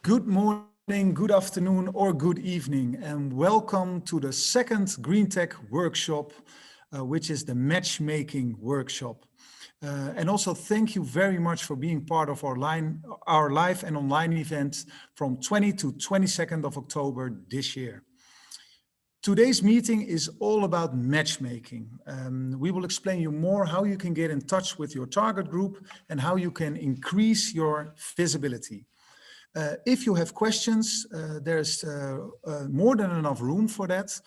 Good morning, good afternoon, or good evening, and welcome to the second Green Tech workshop, which is the matchmaking workshop. And also thank you very much for being part of our live and online event from 20 to 22nd of October this year. Today's meeting is all about matchmaking. We will explain you more how you can get in touch with your target group and how you can increase your visibility. If you have questions, there's more than enough room for that.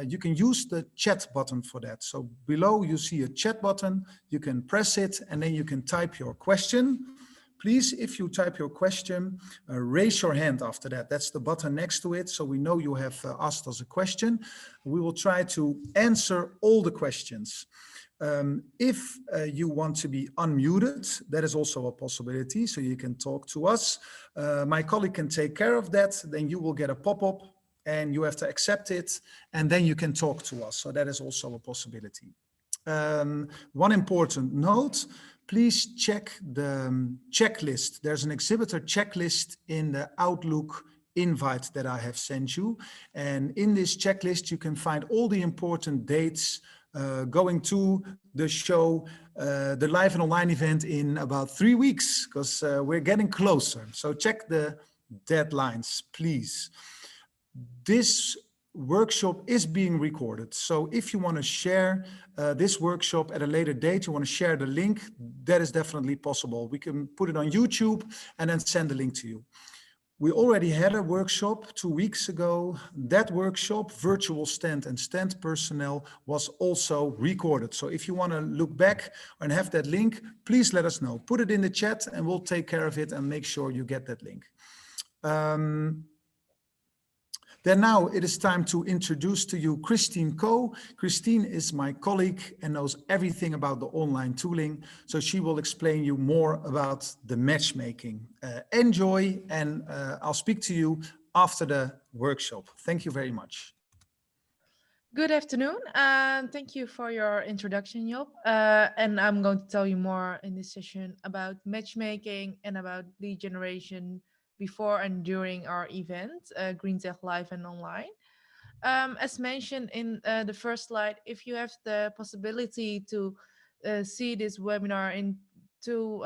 You can use the chat button for that. So below you see a chat button, you can press it and then you can type your question. Please, if you type your question, raise your hand after that. That's the button next to it. So we know you have asked us a question. We will try to answer all the questions. If you want to be unmuted, that is also a possibility, so you can talk to us. My colleague can take care of that. Then you will get a pop-up and you have to accept it, and then you can talk to us. So that is also a possibility. One important note, please check the checklist. There's an exhibitor checklist in the Outlook invite that I have sent you. And in this checklist, you can find all the important dates going to the show, the live and online event in about 3 weeks, because we're getting closer. So check the deadlines, please. This workshop is being recorded. So if you want to share this workshop at a later date, you want to share the link, that is definitely possible. We can put it on YouTube and then send the link to you. We already had a workshop 2 weeks ago. That workshop, virtual stand and stand personnel, was also recorded. So if you want to look back and have that link, please let us know. Put it in the chat and we'll take care of it and make sure you get that link. Then now it is time to introduce to you Christine Ko. Christine is my colleague and knows everything about the online tooling. So she will explain you more about the matchmaking. Enjoy, and I'll speak to you after the workshop. Thank you very much. Good afternoon, and thank you for your introduction, Job. And I'm going to tell you more in this session about matchmaking and about lead generation before and during our event, Green Tech Live and Online. As mentioned in the first slide, if you have the possibility to see this webinar in two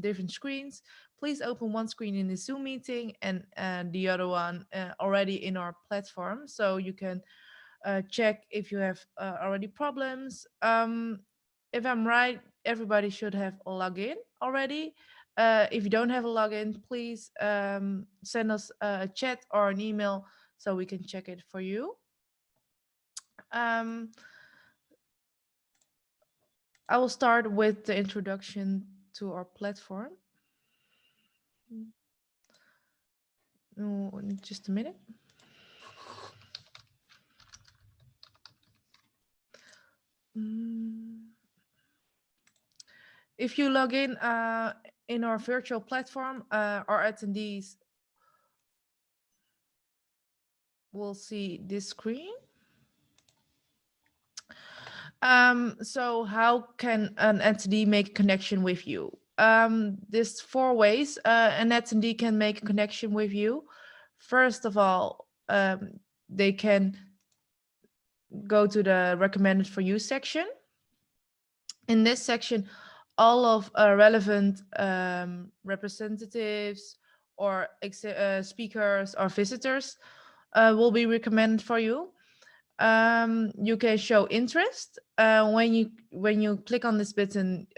different screens, please open one screen in the Zoom meeting and the other one already in our platform, so you can check if you have already problems. If I'm right, everybody should have a login already. If you don't have a login, please send us a chat or an email so we can check it for you. I will start with the introduction to our platform. Just a minute. If you log in our virtual platform, our attendees will see this screen. So how can an attendee make a connection with you? There's 4 ways an attendee can make a connection with you. First of all, they can go to the recommended for you section. In this section, all of relevant representatives or speakers or visitors will be recommended for you. You can show interest when you click on this button.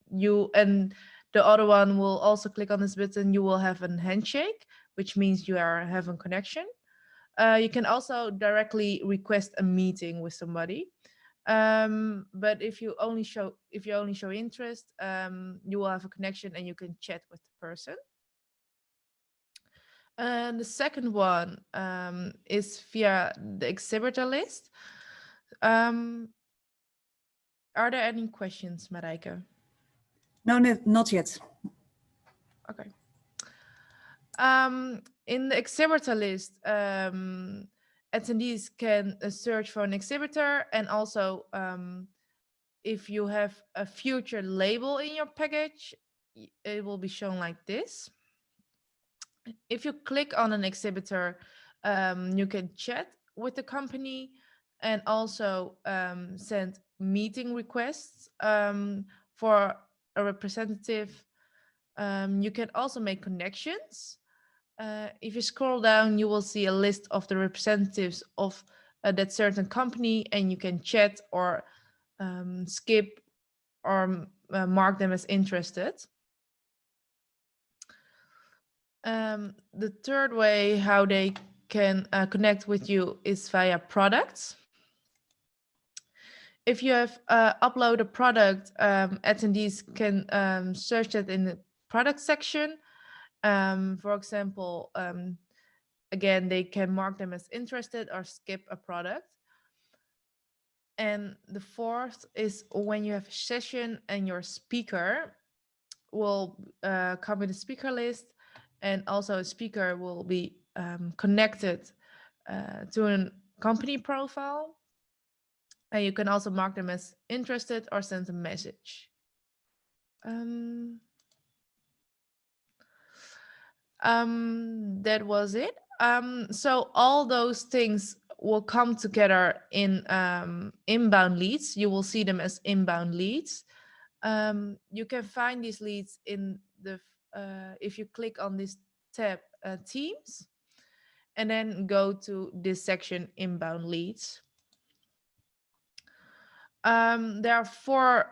You and the other one will also click on this button. You will have a handshake, which means you have a connection. You can also directly request a meeting with somebody. But if you only show interest, you will have a connection and you can chat with the person. And the second one is via the exhibitor list. Are there any questions, Marijke? No, not yet. Okay. In the exhibitor list, attendees can search for an exhibitor, and also if you have a future label in your package, it will be shown like this. If you click on an exhibitor, you can chat with the company and also send meeting requests for a representative. You can also make connections. If you scroll down, you will see a list of the representatives of that certain company, and you can chat or skip or mark them as interested. The third way how they can connect with you is via products. If you have uploaded a product, attendees can search it in the product section. For example, again, they can mark them as interested or skip a product. And the fourth is when you have a session and your speaker will come in the speaker list, and also a speaker will be connected to a company profile. And you can also mark them as interested or send a message. That was it. So all those things will come together in inbound leads. You will see them as inbound leads. You can find these leads in the if you click on this tab, Teams, and then go to this section, inbound leads. There are four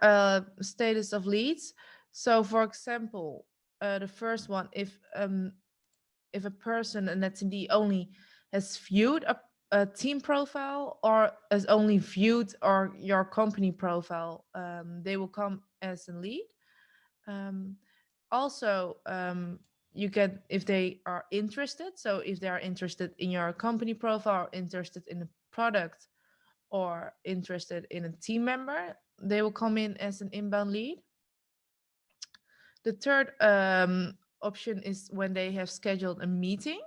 status of leads. So, for example, the first one, if a person, an attendee, only has viewed a team profile or has only viewed or your company profile, they will come as a lead. Also, you can, if they are interested, so if they are interested in your company profile, or interested in a product, or interested in a team member, they will come in as an inbound lead. The third option is when they have scheduled a meeting.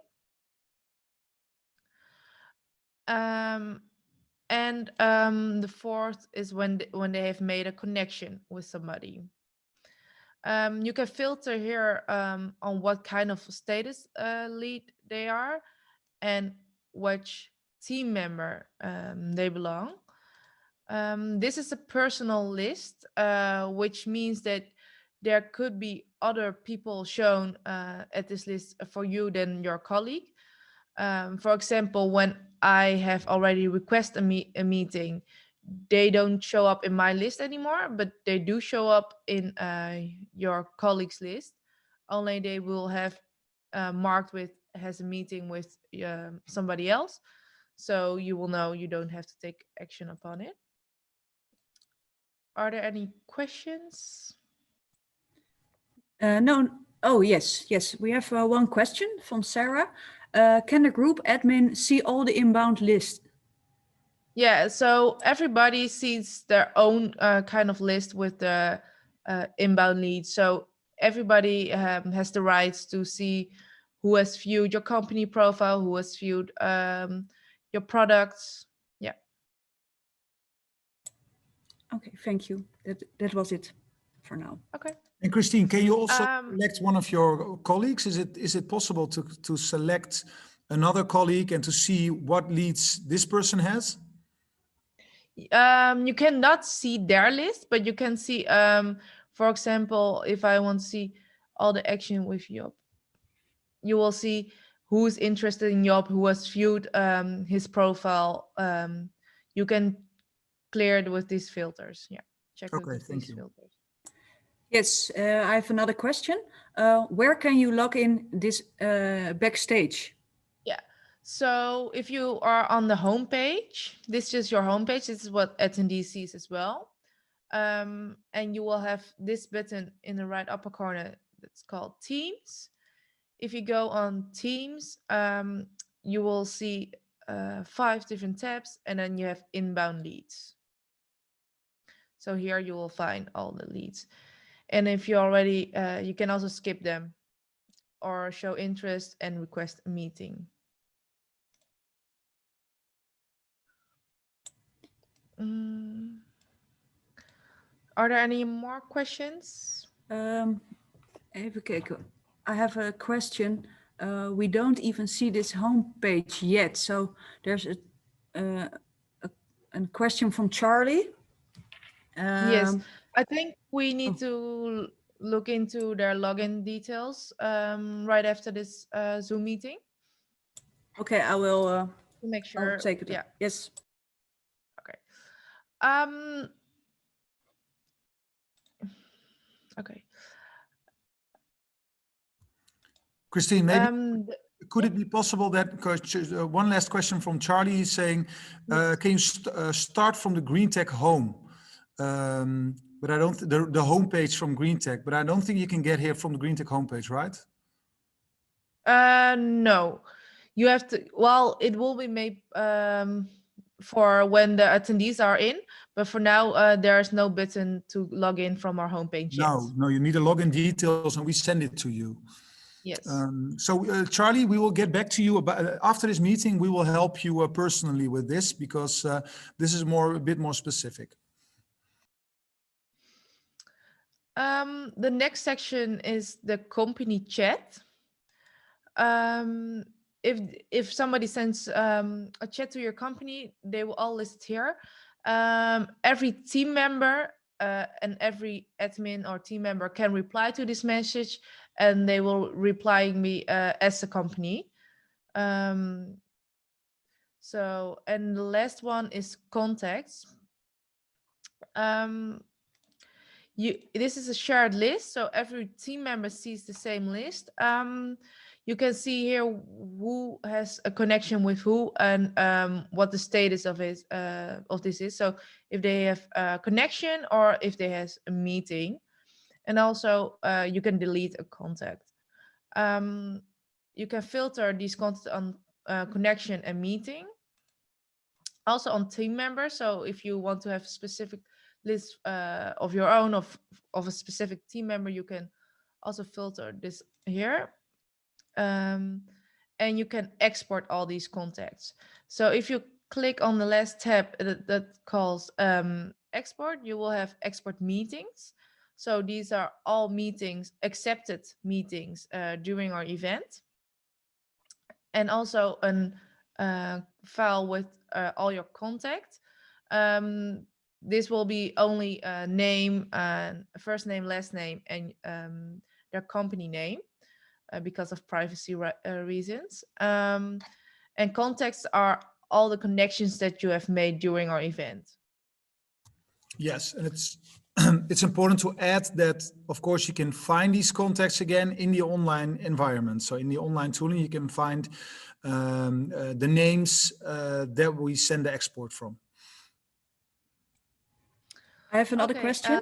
And the fourth is when they have made a connection with somebody. You can filter here on what kind of status lead they are and which team member they belong. This is a personal list, which means that there could be other people shown at this list for you than your colleague. For example, when I have already requested a meeting, they don't show up in my list anymore, but they do show up in your colleagues list. Only they will have marked with has a meeting with somebody else, so you will know you don't have to take action upon it. Are there any questions? No. Oh, yes. We have one question from Sarah. Can the group admin see all the inbound list? Yeah, so everybody sees their own kind of list with the inbound leads. So everybody has the rights to see who has viewed your company profile, who has viewed your products. Yeah. Okay, thank you. That was it for now. Okay. And Christine, can you also select one of your colleagues? Is it possible to select another colleague and to see what leads this person has? You cannot see their list, but you can see, for example, if I want to see all the action with Job, you will see who's interested in Job, who has viewed his profile. You can clear it with these filters. Yeah, check it with these filters. Yes, I have another question. Where can you log in this backstage? Yeah, so if you are on the homepage, this is your homepage. This is what attendee sees as well. And you will have this button in the right upper corner that's called Teams. If you go on Teams, you will see 5 different tabs, and then you have inbound leads. So here you will find all the leads. And if you already, you can also skip them or show interest and request a meeting. Are there any more questions? Even kijken. I have a question. we don't even see this homepage yet. So there's a question from Charlie. Yes, I think we need to look into their login details right after this Zoom meeting Okay, I will to make I'll sure. take it. Yeah. Yes. Okay. Um. Okay. Christine, maybe could Yeah. it be possible that, because one last question from Charlie is saying, can you start from the Green Tech home? But I don't, the homepage from Green Tech, but I don't think you can get here from the Green Tech homepage, right? No, you have to. Well, it will be made for when the attendees are in, but for now, there's no button to log in from our homepage yet. No, you need a login details and we send it to you. Yes. So Charlie, we will get back to you about after this meeting. We will help you personally with this because this is a bit more specific. The next section is the company chat. If somebody sends a chat to your company, they will all list here. Every team member and every admin or team member can reply to this message, and they will reply me as a company. So, and the last one is contacts. This is a shared list, so every team member sees the same list. You can see here who has a connection with who and what the status of this is. So if they have a connection or if they have a meeting, and also you can delete a contact. You can filter these contacts on connection and meeting. Also on team members. So if you want to have specific list of your own of a specific team member, you can also filter this here. And you can export all these contacts. So if you click on the last tab that calls export, you will have export meetings. So these are all meetings, accepted meetings during our event. And also a file with all your contact. This will be only a name, first name, last name, and their company name because of privacy reasons. And contacts are all the connections that you have made during our event. Yes, and it's important to add that, of course, you can find these contacts again in the online environment. So in the online tooling, you can find the names that we send the export from. I have another question.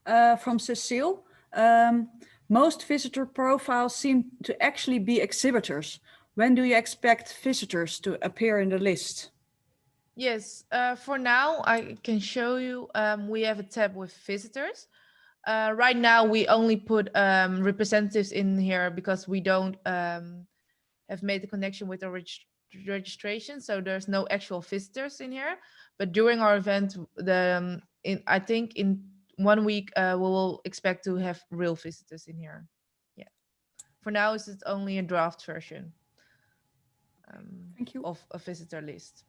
From Cecile. Most visitor profiles seem to actually be exhibitors. When do you expect visitors to appear in the list? Yes, for now, I can show you. We have a tab with visitors. Right now, we only put representatives in here because we don't have made the connection with the registration. So there's no actual visitors in here. But during our event, I think in 1 week, we will expect to have real visitors in here. Yeah. For now, it's only a draft version Thank you. of a visitor list.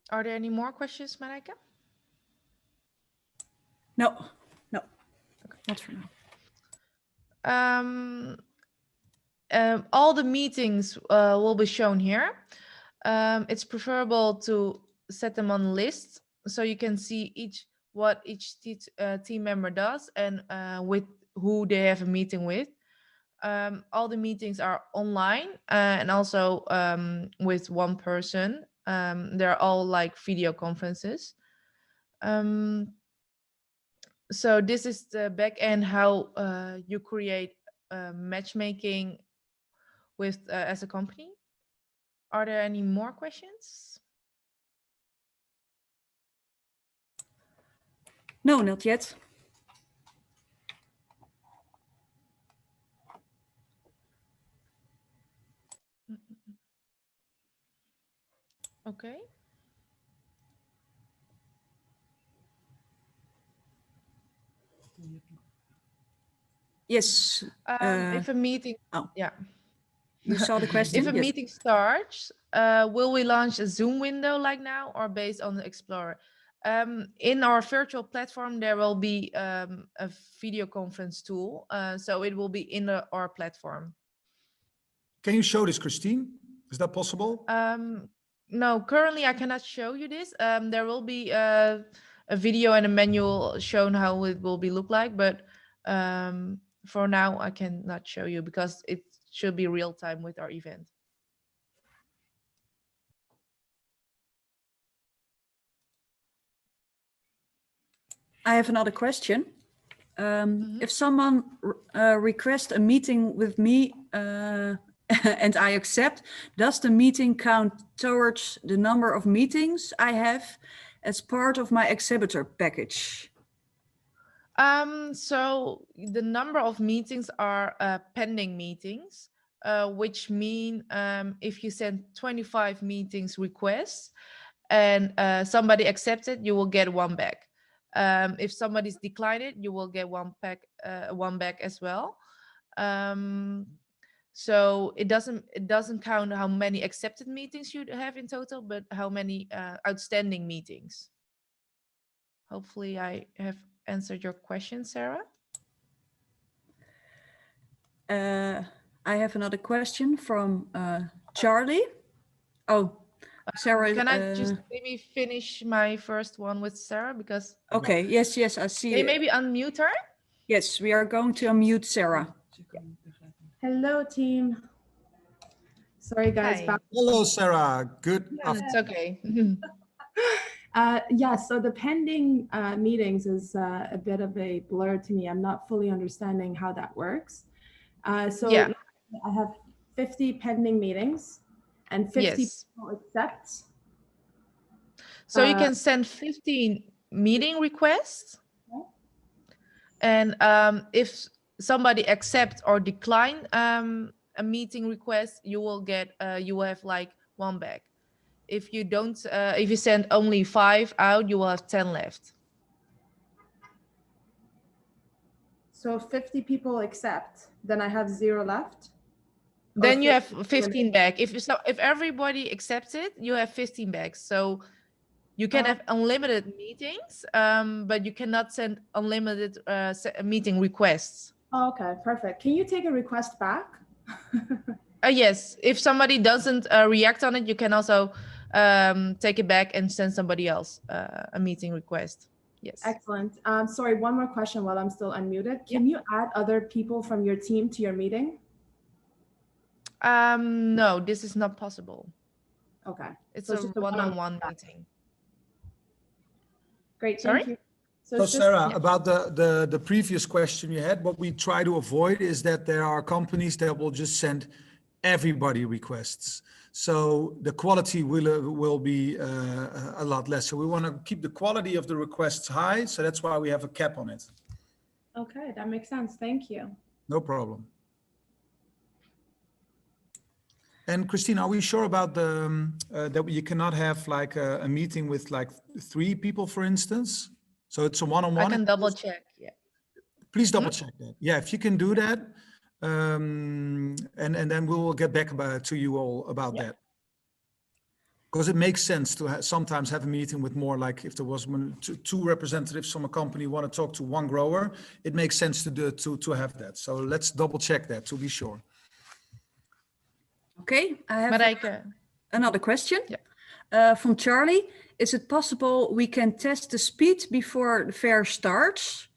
Are there any more questions, Marijke? No, okay. Not for now. All the meetings will be shown here. It's preferable to set them on lists so you can see what each team member does and with who they have a meeting with. All the meetings are online and also with one person. They're all like video conferences. So this is the back end how you create matchmaking with as a company. Are there any more questions? No, not yet. Okay. Yes. If a meeting, Oh, yeah. you saw the question? If a Yes. meeting starts, will we launch a Zoom window like now or based on the Explorer? In our virtual platform, there will be a video conference tool. So it will be in our platform. Can you show this, Christine? Is that possible? No, currently I cannot show you this. There will be a video and a manual shown how it will be look like, but for now I cannot show you because it should be real time with our event. I have another question. If someone requests a meeting with me and I accept, does the meeting count towards the number of meetings I have as part of my exhibitor package? So the number of meetings are pending meetings, which mean if you send 25 meetings requests and somebody accepts it, you will get one back. If somebody's declined it, you will get one back as well. So it doesn't count how many accepted meetings you have in total, but how many outstanding meetings. Hopefully I have answered your question, Sarah. I have another question from Charlie. Oh, Sarah. Can I just maybe finish my first one with Sarah because? Okay. Yes. Yes. I see. Can you maybe unmute her? Yes, we are going to unmute Sarah. Hello, team. Sorry, guys. Hi. Hello, Sarah. Good afternoon. It's okay. Yeah, so the pending meetings is a bit of a blur to me. I'm not fully understanding how that works. So Yeah. I have 50 pending meetings and 50 Yes. people accept. So you can send 15 meeting requests. Okay. And if somebody accept or decline a meeting request, you will get you will have like one back. If you don't, if you send only 5 out, you will have 10 left. So if 50 people accept, then I have 0 left. Then you have 15 back. If everybody accepts it, you have 15 back. So you can have unlimited meetings, but you cannot send unlimited meeting requests. Oh, okay, perfect. Can you take a request back? Yes, if somebody doesn't react on it, you can also take it back and send somebody else a meeting request. Yes. Excellent. Sorry, one more question while I'm still unmuted. Can you add other people from your team to your meeting? No, this is not possible. Okay. It's So a just a one-on-one meeting. Great, Sorry? thank you. So Sarah, about the previous question you had, what we try to avoid is that there are companies that will just send everybody requests. So the quality will be a lot less. So we want to keep the quality of the requests high. So that's why we have a cap on it. Okay, that makes sense. Thank you. No problem. And Christine, are we sure about the that you cannot have like a meeting with like 3 people, for instance? So it's a one-on-one. I can double check. Yeah. Please double check that. Yeah, if you can do that, and then we will get back to you all about that. Because it makes sense to sometimes have a meeting with more, like if there was 2 representatives from a company want to talk to 1 grower, it makes sense to have that. So let's double check that to be sure. Okay, I have another question from Charlie. Is it possible we can test the speed before the fair starts?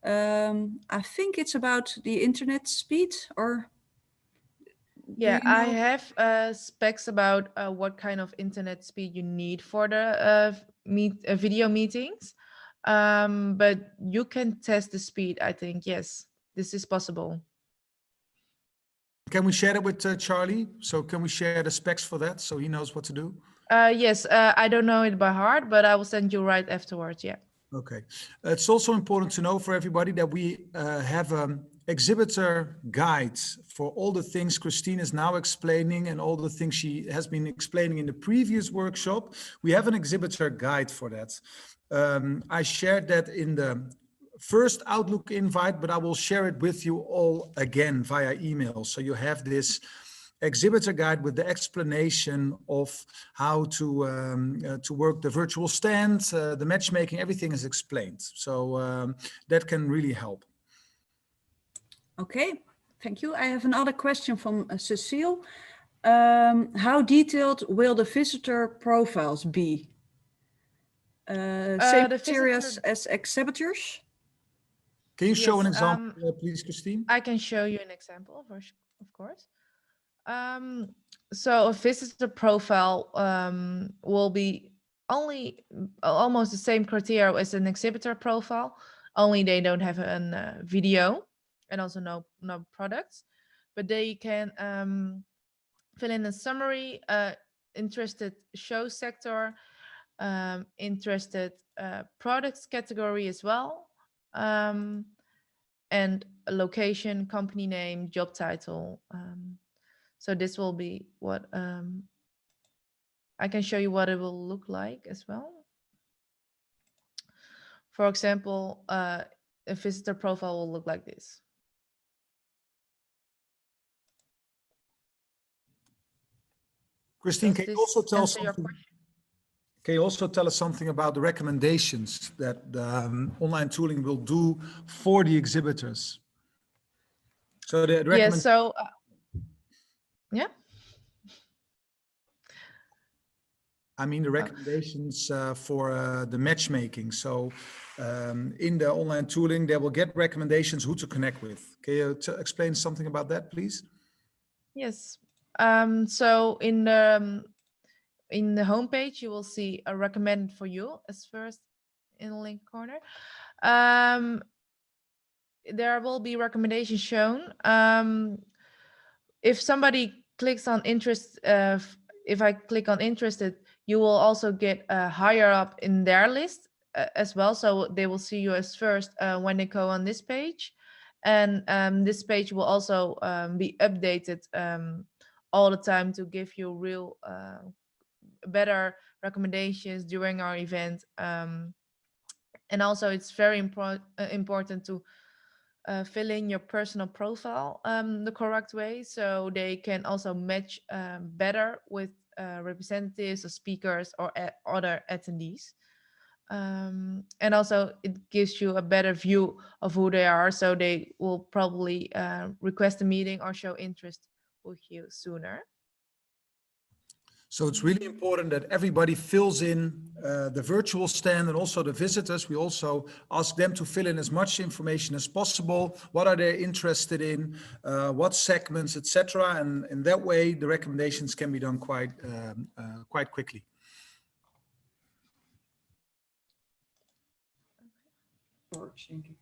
I think it's about the internet speed, or? Yeah, I have specs about what kind of internet speed you need for the video meetings. But you can test the speed, I think. Yes, this is possible. Can we share it with Charlie? So can we share the specs for that so he knows what to do? Yes, I don't know it by heart, but I will send you right afterwards. Yeah. Okay. It's also important to know for everybody that we have exhibitor guides for all the things Christine is now explaining and all the things she has been explaining in the previous workshop. We have an exhibitor guide for that. I shared that in the first Outlook invite, but I will share it with you all again via email. So you have this exhibitor guide with the explanation of how to work the virtual stand, the matchmaking, everything is explained. So that can really help. Okay, thank you. I have another question from Cecile. How detailed will the visitor profiles be? Same criteria as exhibitors? Can you show Yes, an example, please, Christine? I can show you an example, of course. So a visitor profile will be almost the same criteria as an exhibitor profile, only they don't have a video and also no products, but they can fill in a summary, interested show sector, interested products category as well, and a location, company name, job title. So this will be what I can show you what it will look like as well. For example, a visitor profile will look like this. Christine, can you also tell something? Can you also tell us something about the recommendations that the online tooling will do for the exhibitors? So the yeah. I mean the recommendations for the matchmaking. So in the online tooling, they will get recommendations who to connect with. Can you explain something about that, please? Yes. So in the homepage, you will see a recommended for you as first in the link corner. There will be recommendations shown. If somebody clicks on interest, if I click on interested, you will also get higher up in their list as well. So they will see you as first when they go on this page. And this page will also be updated all the time to give you real better recommendations during our event. And also it's very important to fill in your personal profile the correct way, so they can also match better with representatives or speakers or other attendees. And also it gives you a better view of who they are, so they will probably request a meeting or show interest with you sooner. So it's really important that everybody fills in the virtual stand and also the visitors. We also ask them to fill in as much information as possible. What are they interested in? What segments, etc. And in that way, the recommendations can be done quite quickly.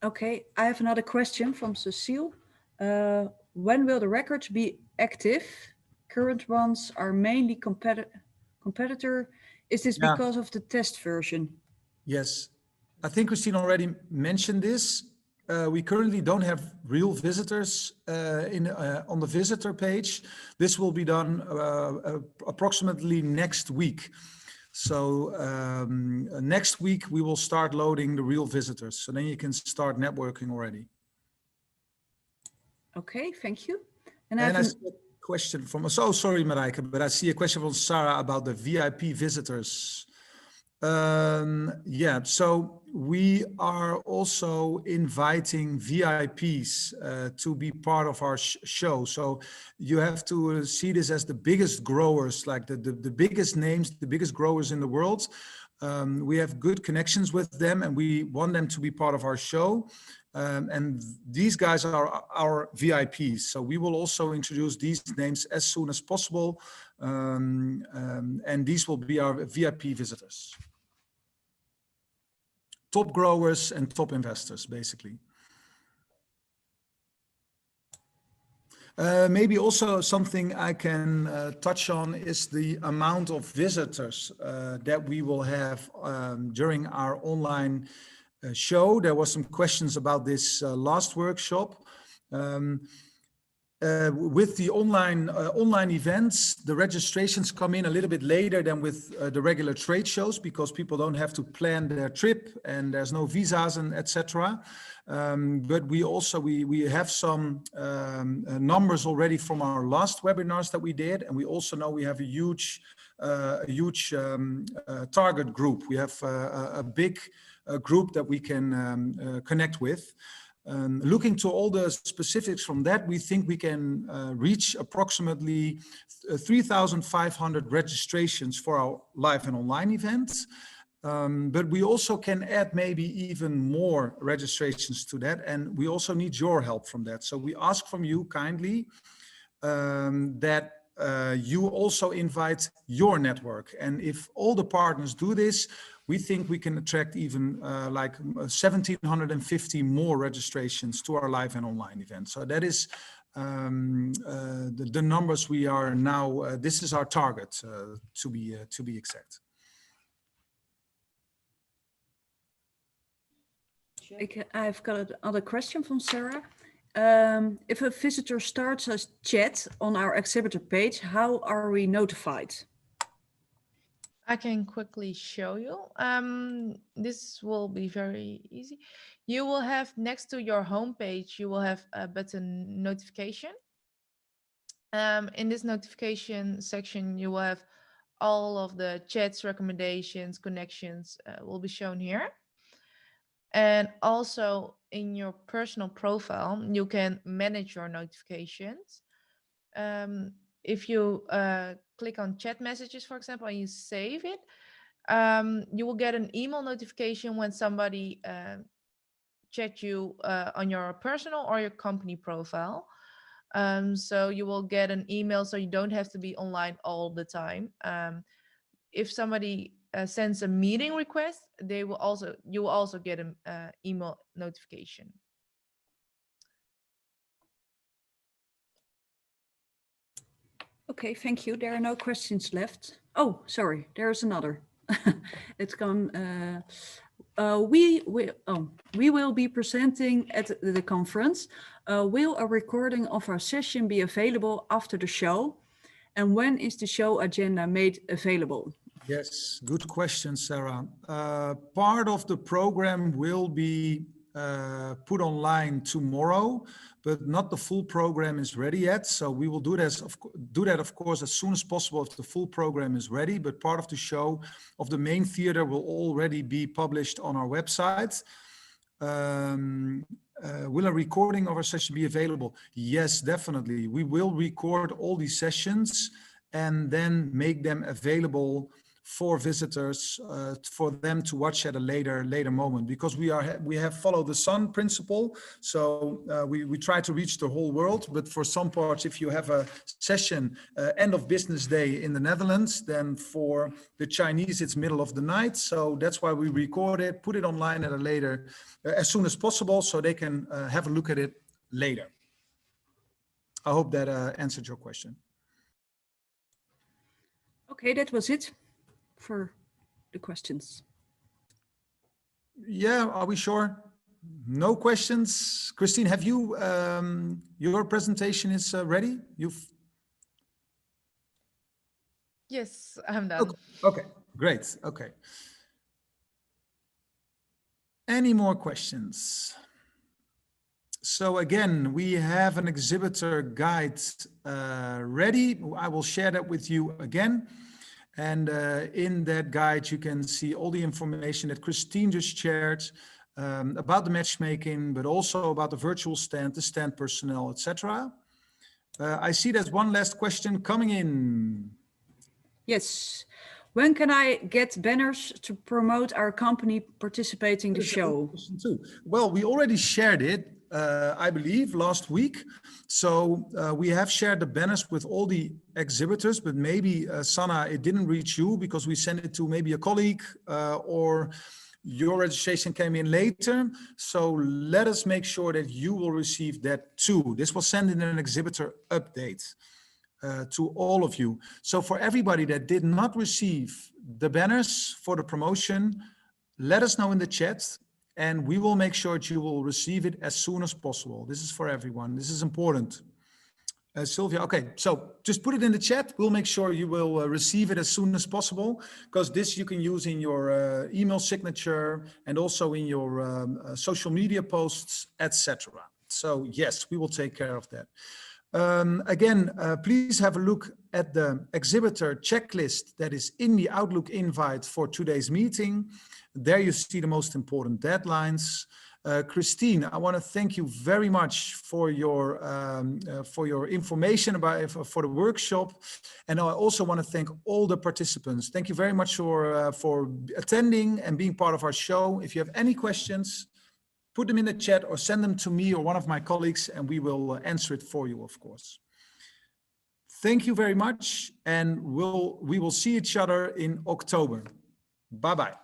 Okay, I have another question from Cecile. When will the records be active? Current ones are mainly competitor. Is this because of the test version? Yes, I think Christine already mentioned this. We currently don't have real visitors on the visitor page. This will be done approximately next week. So next week we will start loading the real visitors. So then you can start networking already. Okay, thank you. And I see a question from, so sorry Marijke, but I see a question from Sarah about the VIP visitors. Yeah, so we are also inviting VIPs to be part of our show. So you have to see this as the biggest growers, like the biggest names, the biggest growers in the world. We have good connections with them and we want them to be part of our show. And these guys are our VIPs. So we will also introduce these names as soon as possible. And these will be our VIP visitors. Top growers and top investors, basically. Maybe also something I can touch on is the amount of visitors that we will have during our online show. There was some questions about this last workshop. with the online events, the registrations come in a little bit later than with the regular trade shows, because people don't have to plan their trip and there's no visas and etc. But we have some numbers already from our last webinars that we did, and we also know we have a huge target group. We have a big group that we can connect with. Looking to all the specifics from that, we think we can reach approximately 3,500 registrations for our live and online events. But we also can add maybe even more registrations to that, and we also need your help from that. So we ask from you kindly that you also invite your network. And if all the partners do this, we think we can attract even like 1,750 more registrations to our live and online event. So that is the numbers we are now, this is our target to be exact. I've got another question from Sarah. If a visitor starts a chat on our exhibitor page, how are we notified? I can quickly show you. This will be very easy. You will have next to your homepage, you will have a button notification. In this notification section, you will have all of the chats, recommendations, connections will be shown here. And also in your personal profile, you can manage your notifications. If you click on chat messages, for example, and you save it, you will get an email notification when somebody chat you on your personal or your company profile. So you will get an email, so you don't have to be online all the time. If somebody sends a meeting request, you will also get an email notification. Okay, thank you. There are no questions left. Oh, sorry, there is another. It's gone. We will be presenting at the conference. Will a recording of our session be available after the show? And when is the show agenda made available? Yes, good question, Sarah. Part of the program will be put online tomorrow, but not the full program is ready yet. So we will do that, of course, as soon as possible if the full program is ready. But part of the show of the main theater will already be published on our website. Will a recording of our session be available? Yes, definitely. We will record all these sessions and then make them available for visitors, for them to watch at a later moment, because we have followed the sun principle. So we try to reach the whole world, but for some parts, if you have a session end of business day in the Netherlands, then for the Chinese it's middle of the night. So that's why we record it, put it online at a later, as soon as possible, so they can have a look at it later. I hope that answered your question. Okay, that was it for the questions. Yeah, are we sure? No questions? Christine, have you, your presentation is ready? Yes, I'm done. Okay, great, okay. Any more questions? So again, we have an exhibitor guide ready. I will share that with you again. And in that guide, you can see all the information that Christine just shared about the matchmaking, but also about the virtual stand, the stand personnel, etc. I see there's one last question coming in. Yes. When can I get banners to promote our company participating in the show? Well, we already shared it, I believe, last week. So we have shared the banners with all the exhibitors, but maybe, Sanna, it didn't reach you because we sent it to maybe a colleague or your registration came in later. So let us make sure that you will receive that too. This will send in an exhibitor update to all of you. So for everybody that did not receive the banners for the promotion, let us know in the chat and we will make sure that you will receive it as soon as possible. This is for everyone. This is important. Sylvia, okay, so just put it in the chat. We'll make sure you will receive it as soon as possible, because this you can use in your email signature and also in your social media posts, etc. So yes, we will take care of that. Again, please have a look at the exhibitor checklist that is in the Outlook invite for today's meeting. There you see the most important deadlines. Christine, I want to thank you very much for your information for the workshop, and I also want to thank all the participants. Thank you very much for attending and being part of our show. If you have any questions, put them in the chat or send them to me or one of my colleagues, and we will answer it for you, of course. Thank you very much, and we will see each other in October. Bye-bye.